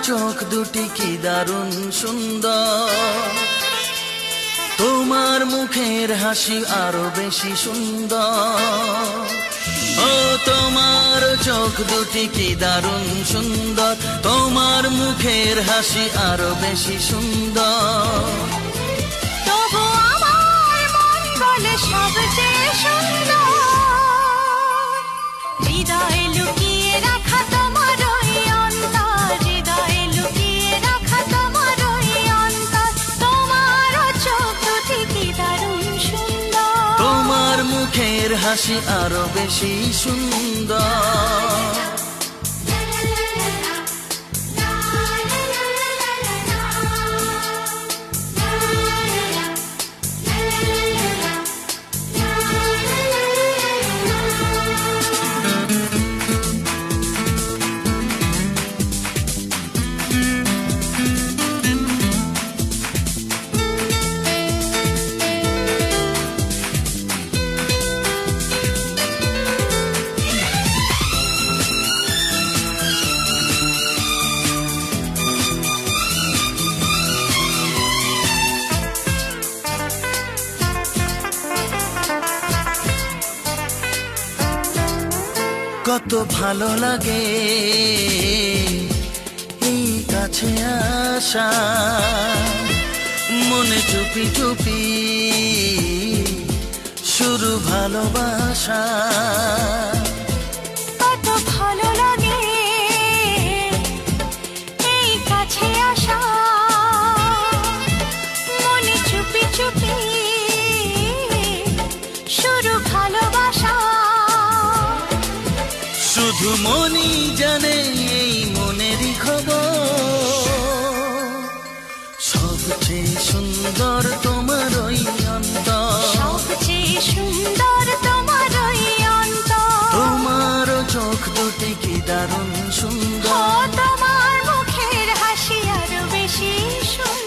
চোখ দুটি কি দারুণ সুন্দর, তোমার মুখের হাসি আরো বেশি সুন্দর। ও তোমার চোখ দুটি কি দারুণ সুন্দর, তোমার মুখের হাসি আরো বেশি সুন্দর। তবু আমার মন বলে সবচেয়ে সুন্দর, হৃদয়ে লুকিয়ে রাখা তোমার ওই অন্তর, হৃদয়ে লুকিয়ে রাখা তোমার ওই অন্তর। তোমার চোখ দুটি কি দারুণ সুন্দর, তোমার মুখের হাসি আরো বেশি সুন্দর। কত ভালো লাগে এই কাছে আসা, মনে চুপি চুপি শুরু ভালোবাসা। কত ভালো লাগে এই কাছে আসা, মনে চুপি চুপি শুরু ভালোবাসা। শুধু মনই জানে এই মনেরই খবর, সবচেয়ে সুন্দর তোমার ওই অন্তর, সবচেয়ে সুন্দর তোমার ওই অন্তর। তোমার চোখ দুটি কি দারুণ সুন্দর, তোমার মুখের হাসি আরো বেশি সুন্দর।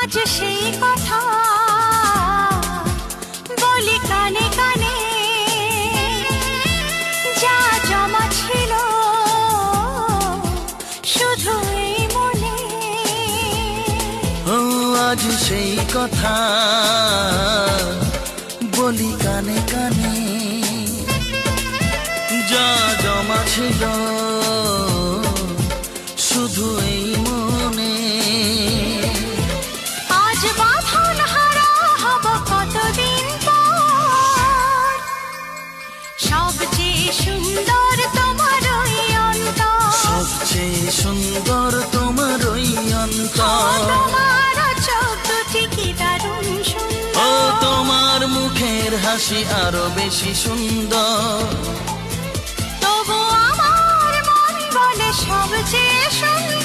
আজ সেই কথা বলি কানে কানে, যা জমা ছিল শুধু এই মনে। ও আজ সেই কথা বলি কানে কানে, যা জমা ছিল শুধু এই মনে। আজ বাঁধন হারা হব কতদিন পর, সবচেয়ে সুন্দর তোমার ওই অন্তর, সবচেয়ে সুন্দর তোমার ওই অন্তর। তোমার চোখ দুটি কি দারুণ সুন্দর, ও তোমার মুখের হাসি আরো বেশি সুন্দর। তবু আমার মন বলে সবচেয়ে সুন্দর।